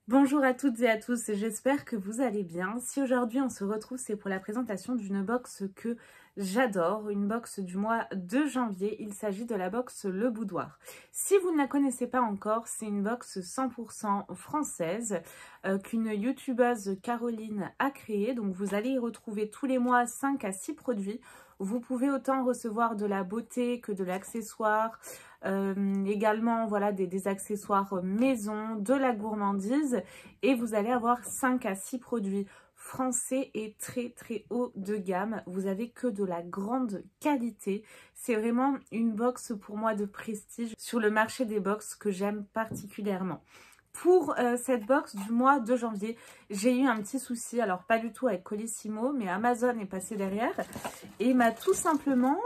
Bonjour à toutes et à tous, j'espère que vous allez bien. Si aujourd'hui on se retrouve, c'est pour la présentation d'une box que j'adore, une box du mois de janvier. Il s'agit de la box Le Boudoir. Si vous ne la connaissez pas encore, c'est une box 100% française qu'une youtubeuse Caroline a créée. Donc vous allez y retrouver tous les mois 5 à 6 produits. Vous pouvez autant recevoir de la beauté que de l'accessoire, également voilà des accessoires maison, de la gourmandise, et vous allez avoir 5 à 6 produits français et très très haut de gamme. Vous avez que de la grande qualité. C'est vraiment une box pour moi de prestige sur le marché des box que j'aime particulièrement. Pour cette box du mois de janvier, j'ai eu un petit souci, alors pas du tout avec Colissimo, mais Amazon est passé derrière et m'a tout simplement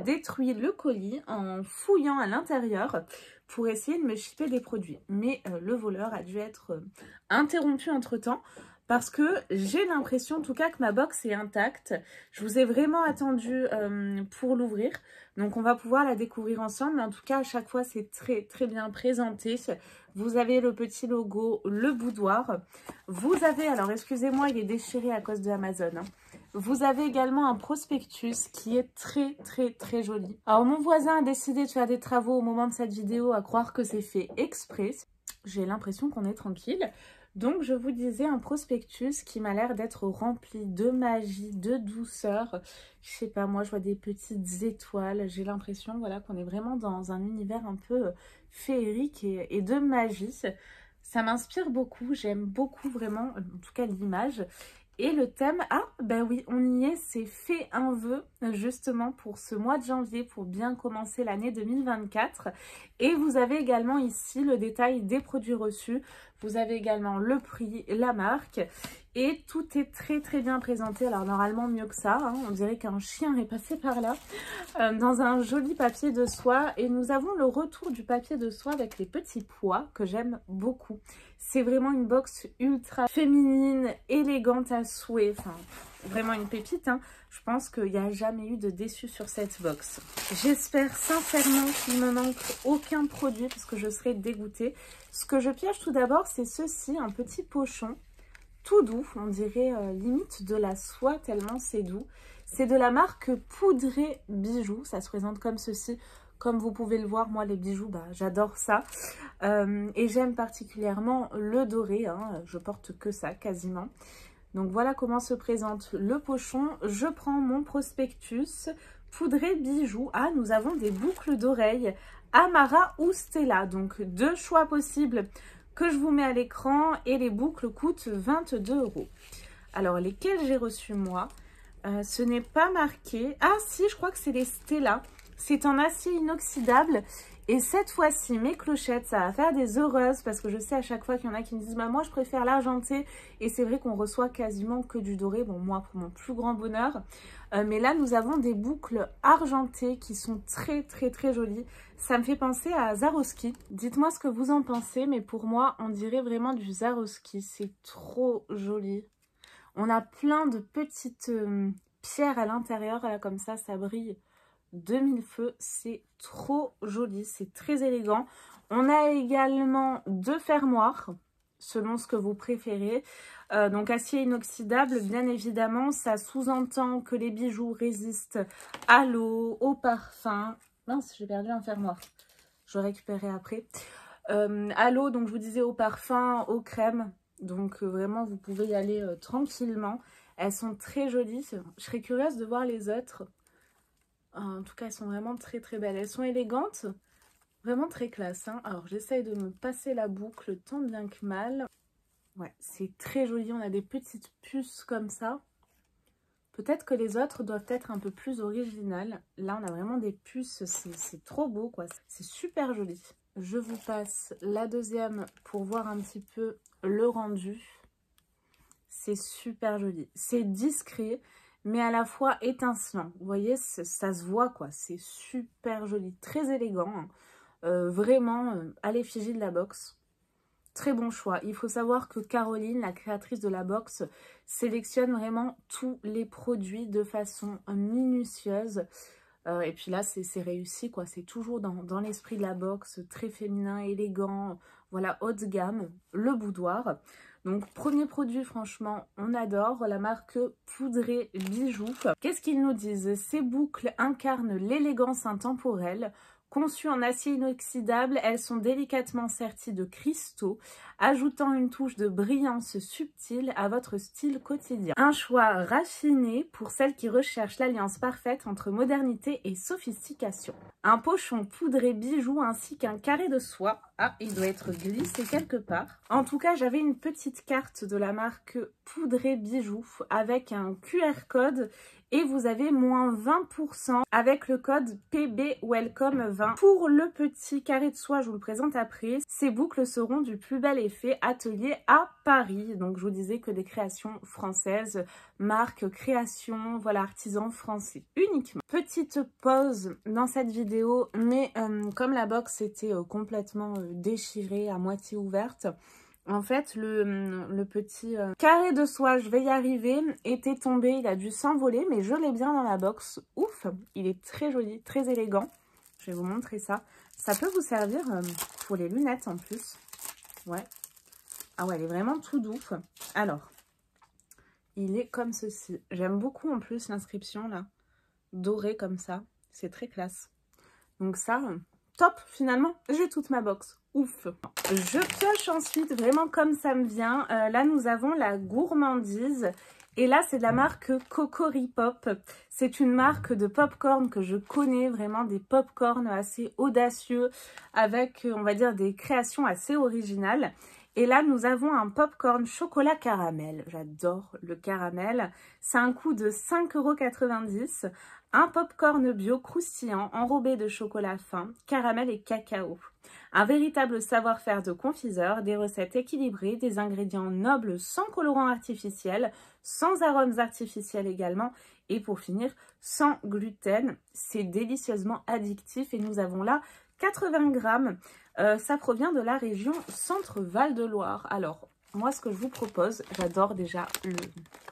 détruit le colis en fouillant à l'intérieur pour essayer de me shipper des produits. Mais le voleur a dû être interrompu entre-temps parce que j'ai l'impression en tout cas que ma box est intacte. Je vous ai vraiment attendu pour l'ouvrir. Donc on va pouvoir la découvrir ensemble. Mais en tout cas, à chaque fois, c'est très très bien présenté. Vous avez le petit logo Le Boudoir. Vous avez, alors excusez-moi, il est déchiré à cause de Amazon. Vous avez également un prospectus qui est très très très joli. Alors mon voisin a décidé de faire des travaux au moment de cette vidéo, à croire que c'est fait exprès. J'ai l'impression qu'on est tranquille. Donc je vous disais, un prospectus qui m'a l'air d'être rempli de magie, de douceur. Je sais pas, moi je vois des petites étoiles. J'ai l'impression voilà, qu'on est vraiment dans un univers un peu féerique et de magie. Ça m'inspire beaucoup, j'aime beaucoup vraiment, en tout cas l'image. Et le thème, ah ben oui, on y est, c'est fait un vœu justement pour ce mois de janvier, pour bien commencer l'année 2024. Et vous avez également ici le détail des produits reçus. Vous avez également le prix, la marque. Et tout est très très bien présenté. Alors normalement mieux que ça, hein, on dirait qu'un chien est passé par là. Dans un joli papier de soie. Et nous avons le retour du papier de soie avec les petits pois que j'aime beaucoup. C'est vraiment une box ultra féminine, élégante à souhait. Enfin, vraiment une pépite. Hein. Je pense qu'il n'y a jamais eu de déçu sur cette box. J'espère sincèrement qu'il ne me manque aucun produit parce que je serais dégoûtée. Ce que je piège tout d'abord, c'est ceci, un petit pochon. Tout doux, on dirait limite de la soie tellement c'est doux. C'est de la marque Poudré Bijoux, ça se présente comme ceci. Comme vous pouvez le voir, moi les bijoux, bah, j'adore ça. Et j'aime particulièrement le doré, hein. Je porte que ça quasiment. Donc voilà comment se présente le pochon. Je prends mon prospectus Poudré Bijoux. Ah, nous avons des boucles d'oreilles Amara ou Stella. Donc deux choix possibles que je vous mets à l'écran et les boucles coûtent 22 €. Alors lesquelles j'ai reçues moi, ce n'est pas marqué. Ah si, je crois que c'est les Stella. C'est en acier inoxydable. Et cette fois-ci, mes clochettes, ça va faire des heureuses parce que je sais à chaque fois qu'il y en a qui me disent bah, moi je préfère l'argenté. Et c'est vrai qu'on reçoit quasiment que du doré. Bon, moi pour mon plus grand bonheur. Mais là, nous avons des boucles argentées qui sont très très très jolies. Ça me fait penser à Swarovski. Dites-moi ce que vous en pensez. Mais pour moi, on dirait vraiment du Swarovski. C'est trop joli. On a plein de petites pierres à l'intérieur. Là, comme ça brille. 2000 feux, c'est trop joli, c'est très élégant. On a également deux fermoirs, selon ce que vous préférez. Donc acier inoxydable, bien évidemment, ça sous-entend que les bijoux résistent à l'eau, au parfum. Mince, j'ai perdu un fermoir, je vais récupérer après. À l'eau, donc je vous disais au parfum, aux crèmes. Donc vraiment, vous pouvez y aller tranquillement. Elles sont très jolies. Je serais curieuse de voir les autres. En tout cas, elles sont vraiment très très belles. Elles sont élégantes, vraiment très classe. Hein. Alors, j'essaye de me passer la boucle tant bien que mal. Ouais, c'est très joli. On a des petites puces comme ça. Peut-être que les autres doivent être un peu plus originales. Là, on a vraiment des puces. C'est trop beau, quoi. C'est super joli. Je vous passe la deuxième pour voir un petit peu le rendu. C'est super joli. C'est discret, mais à la fois étincelant. Vous voyez, ça se voit quoi, c'est super joli, très élégant. Hein. Vraiment à l'effigie de la box. Très bon choix. Il faut savoir que Caroline, la créatrice de la box, sélectionne vraiment tous les produits de façon minutieuse. Et puis là, c'est réussi, quoi. C'est toujours dans l'esprit de la box, très féminin, élégant, voilà, haut de gamme, le boudoir. Donc, premier produit, franchement, on adore, la marque Poudré Bijoux. Qu'est-ce qu'ils nous disent? Ces boucles incarnent l'élégance intemporelle. Conçues en acier inoxydable, elles sont délicatement serties de cristaux, ajoutant une touche de brillance subtile à votre style quotidien. Un choix raffiné pour celles qui recherchent l'alliance parfaite entre modernité et sophistication. Un pochon poudré bijoux ainsi qu'un carré de soie. Ah, il doit être glissé quelque part. En tout cas, j'avais une petite carte de la marque Poudré Bijoux avec un QR code et vous avez moins 20% avec le code PBWelcome20. Pour le petit carré de soie, je vous le présente après. Ces boucles seront du plus bel effet atelier à Paris. Donc, je vous disais que des créations françaises, marque, création, voilà, artisans français uniquement. Petite pause dans cette vidéo, mais comme la box était complètement déchirée, à moitié ouverte, en fait, le petit carré de soie, je vais y arriver, était tombé, il a dû s'envoler, mais je l'ai bien dans la box. Ouf, il est très joli, très élégant. Je vais vous montrer ça. Ça peut vous servir pour les lunettes en plus. Ouais. Ah ouais, il est vraiment tout doux. Alors, il est comme ceci. J'aime beaucoup en plus l'inscription là, dorée comme ça. C'est très classe. Donc ça, top, finalement, j'ai toute ma box. Ouf. Je pioche ensuite vraiment comme ça me vient. Là, nous avons la gourmandise. Et là, c'est de la marque Cocoripop. C'est une marque de popcorn que je connais, vraiment des popcorn assez audacieux avec, on va dire, des créations assez originales. Et là, nous avons un popcorn chocolat caramel. J'adore le caramel. C'est un coût de 5,90 €. Un popcorn bio croustillant enrobé de chocolat fin, caramel et cacao. Un véritable savoir-faire de confiseur, des recettes équilibrées, des ingrédients nobles sans colorant artificiel, sans arômes artificiels également. Et pour finir, sans gluten. C'est délicieusement addictif et nous avons là 80 grammes. Ça provient de la région Centre-Val de Loire. Alors, moi, ce que je vous propose, j'adore déjà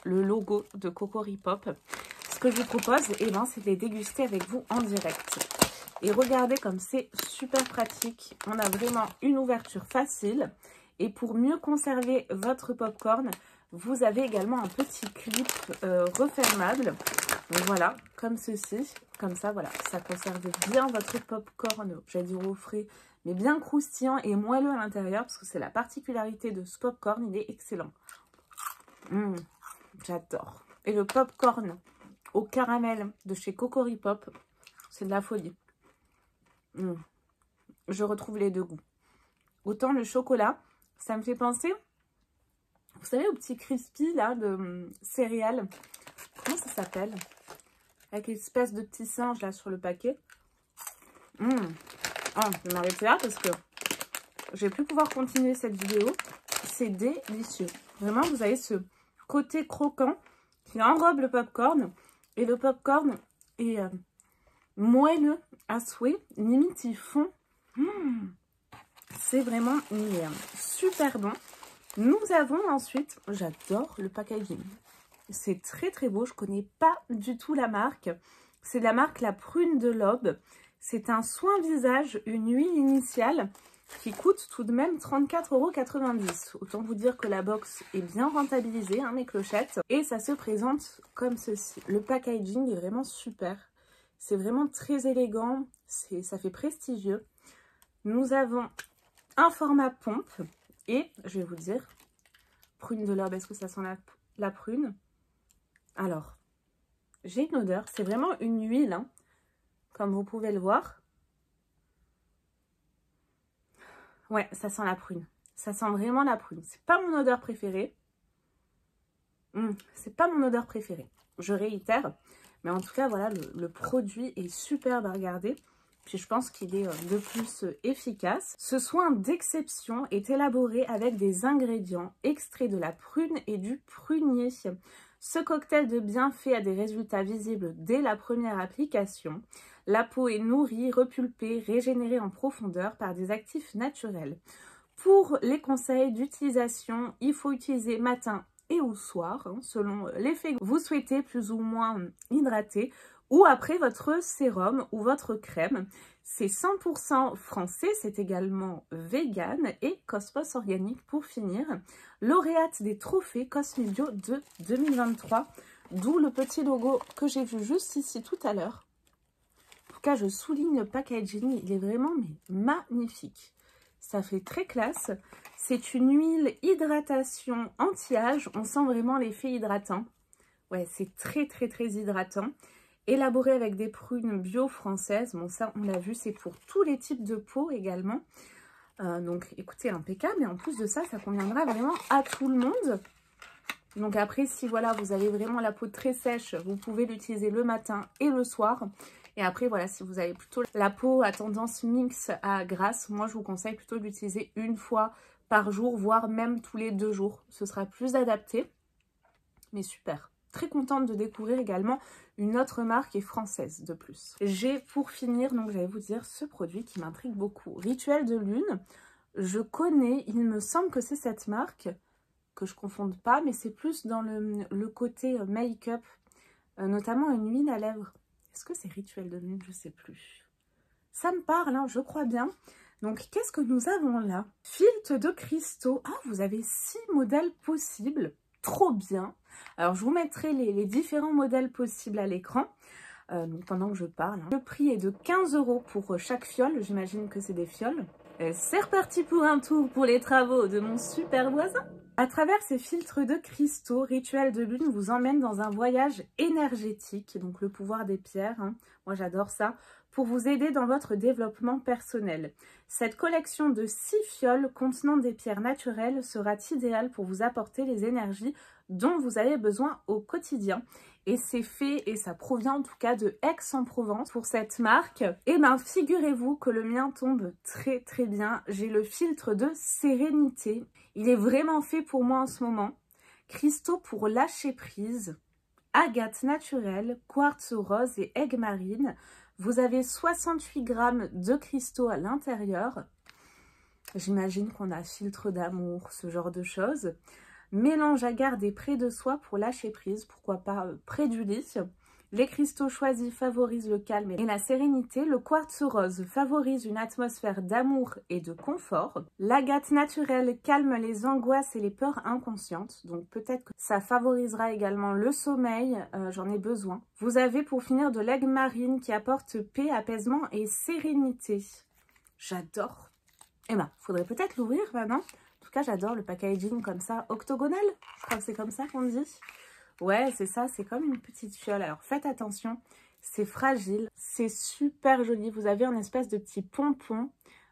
le logo de Cocoripop. Ce que je vous propose, eh ben, c'est de les déguster avec vous en direct. Et regardez comme c'est super pratique. On a vraiment une ouverture facile. Et pour mieux conserver votre popcorn, vous avez également un petit clip refermable. Donc voilà, comme ceci. Comme ça, voilà, ça conserve bien votre popcorn, j'allais dire au frais, mais bien croustillant et moelleux à l'intérieur, parce que c'est la particularité de ce popcorn, il est excellent. J'adore. Et le popcorn au caramel de chez Cocoripop, c'est de la folie. Je retrouve les deux goûts. Autant le chocolat, ça me fait penser, vous savez, au petit crispy là de céréales. Comment ça s'appelle? Avec une espèce de petit singe là sur le paquet. Oh, je vais m'arrêter là parce que je vais plus pouvoir continuer cette vidéo. C'est délicieux. Vraiment, vous avez ce côté croquant qui enrobe le popcorn. Et le popcorn est moelleux à souhait. Limite, il fond. C'est vraiment super bon. Nous avons ensuite, j'adore le packaging. C'est très très beau, je connais pas du tout la marque. C'est de la marque La Prune de l'Aube. C'est un soin visage, une huile initiale qui coûte tout de même 34,90 €. Autant vous dire que la box est bien rentabilisée, hein, mes clochettes. Et ça se présente comme ceci. Le packaging est vraiment super. C'est vraiment très élégant, ça fait prestigieux. Nous avons un format pompe et, je vais vous dire, Prune de l'Aube, est-ce que ça sent la prune? Alors, j'ai une odeur, c'est vraiment une huile, hein, comme vous pouvez le voir. Ouais, ça sent la prune. Ça sent vraiment la prune. C'est pas mon odeur préférée. C'est pas mon odeur préférée. Je réitère. Mais en tout cas, voilà, le produit est superbe à regarder. Puis je pense qu'il est de plus efficace. Ce soin d'exception est élaboré avec des ingrédients extraits de la prune et du prunier. Ce cocktail de bienfaits a des résultats visibles dès la première application. La peau est nourrie, repulpée, régénérée en profondeur par des actifs naturels. Pour les conseils d'utilisation, il faut utiliser matin et au soir, hein, selon l'effet que vous souhaitez, plus ou moins hydraté. ou après votre sérum ou votre crème. C'est 100% français, c'est également vegan et Cosmos organique pour finir. Lauréate des trophées Cosmebio de 2023, d'où le petit logo que j'ai vu juste ici tout à l'heure. En tout cas, je souligne le packaging, il est vraiment magnifique. Ça fait très classe. C'est une huile hydratation anti-âge. On sent vraiment l'effet hydratant. Ouais, c'est très hydratant. Élaboré avec des prunes bio françaises. Bon, ça, on l'a vu, c'est pour tous les types de peau également. Donc, écoutez, impeccable. Et en plus de ça, ça conviendra vraiment à tout le monde. Donc après, si voilà, vous avez vraiment la peau très sèche, vous pouvez l'utiliser le matin et le soir. Et après, voilà, si vous avez plutôt la peau à tendance mixte à grasse, moi, je vous conseille plutôt de l'utiliser une fois par jour, voire même tous les 2 jours. Ce sera plus adapté, mais super. Très contente de découvrir également une autre marque et française de plus. J'ai pour finir, donc j'allais vous dire, ce produit qui m'intrigue beaucoup. Rituel de lune, je connais, il me semble que c'est cette marque, que je ne confonde pas, mais c'est plus dans le côté make-up, notamment une huile à lèvres. Est-ce que c'est Rituel de lune? Je ne sais plus. Ça me parle, hein, je crois bien. Donc, qu'est-ce que nous avons là? Filtre de cristaux. Ah, vous avez 6 modèles possibles. Trop bien. Alors, je vous mettrai les différents modèles possibles à l'écran pendant que je parle. Hein. Le prix est de 15 € pour chaque fiole. J'imagine que c'est des fioles. C'est reparti pour un tour pour les travaux de mon super voisin. À travers ces filtres de cristaux, Rituel de lune vous emmène dans un voyage énergétique, donc le pouvoir des pierres, hein. Moi j'adore ça, pour vous aider dans votre développement personnel. Cette collection de 6 fioles contenant des pierres naturelles sera idéale pour vous apporter les énergies dont vous avez besoin au quotidien. Et c'est fait, et ça provient en tout cas de Aix-en-Provence pour cette marque. Et bien, figurez-vous que le mien tombe très bien. J'ai le filtre de sérénité. Il est vraiment fait pour moi en ce moment. Cristaux pour lâcher prise. Agate naturelle, quartz rose et aigues marine. Vous avez 68 grammes de cristaux à l'intérieur. J'imagine qu'on a filtre d'amour, ce genre de choses. Mélange à garder près de soi pour lâcher prise, pourquoi pas près du lit. Les cristaux choisis favorisent le calme et la sérénité. Le quartz rose favorise une atmosphère d'amour et de confort. L'agate naturelle calme les angoisses et les peurs inconscientes. Donc peut-être que ça favorisera également le sommeil, j'en ai besoin. Vous avez pour finir de l'aigle marine qui apporte paix, apaisement et sérénité. J'adore. Eh ben, faudrait peut-être l'ouvrir maintenant. En tout cas, j'adore le packaging comme ça, octogonal. Je crois que c'est comme ça qu'on dit. Ouais, c'est ça, c'est comme une petite fiole. Alors, faites attention, c'est fragile, c'est super joli. Vous avez un espèce de petit pompon.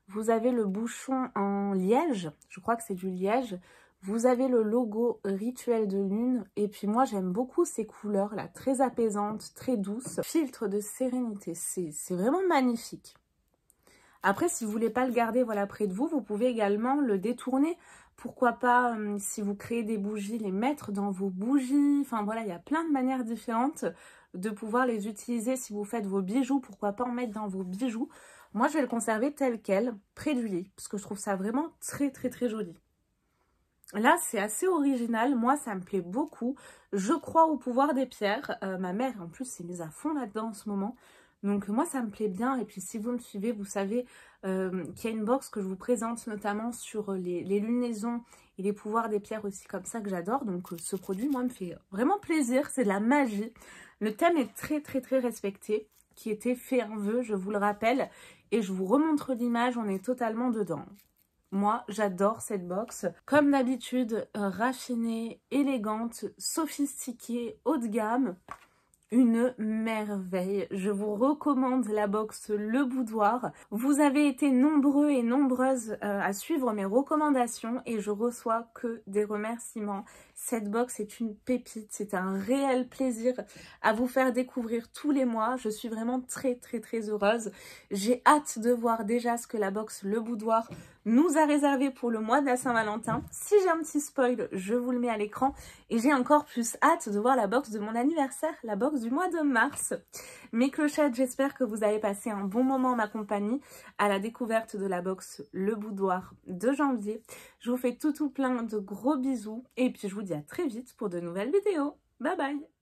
Vous avez le bouchon en liège. Je crois que c'est du liège. Vous avez le logo Rituel de lune. Et puis moi, j'aime beaucoup ces couleurs-là, très apaisantes, très douces. Filtre de sérénité, c'est vraiment magnifique. Après, si vous ne voulez pas le garder voilà, près de vous, vous pouvez également le détourner. Pourquoi pas, si vous créez des bougies, les mettre dans vos bougies. Enfin voilà, il y a plein de manières différentes de pouvoir les utiliser. Si vous faites vos bijoux, pourquoi pas en mettre dans vos bijoux. Moi, je vais le conserver tel quel, près du lit, parce que je trouve ça vraiment très joli. Là, c'est assez original. Moi, ça me plaît beaucoup. Je crois au pouvoir des pierres. Ma mère, en plus, s'est mise à fond là-dedans en ce moment. Donc moi ça me plaît bien et puis si vous me suivez vous savez qu'il y a une box que je vous présente notamment sur les lunaisons et les pouvoirs des pierres aussi comme ça que j'adore. Donc ce produit moi me fait vraiment plaisir, c'est de la magie. Le thème est très respecté, qui était fait un vœu, je vous le rappelle, et je vous remontre l'image, on est totalement dedans. Moi, j'adore cette box. Comme d'habitude, raffinée, élégante, sophistiquée, haut de gamme. Une merveille. Je vous recommande la box Le Boudoir. Vous avez été nombreux et nombreuses à suivre mes recommandations et je reçois que des remerciements. Cette box est une pépite. C'est un réel plaisir à vous faire découvrir tous les mois. Je suis vraiment très heureuse. J'ai hâte de voir déjà ce que la box Le Boudoir nous a réservé pour le mois de la Saint-Valentin. Si j'ai un petit spoil, je vous le mets à l'écran. Et j'ai encore plus hâte de voir la box de mon anniversaire, la box du mois de mars. Mes clochettes, j'espère que vous avez passé un bon moment en ma compagnie à la découverte de la box Le Boudoir de janvier. Je vous fais tout plein de gros bisous. Et puis je vous dis à très vite pour de nouvelles vidéos. Bye bye!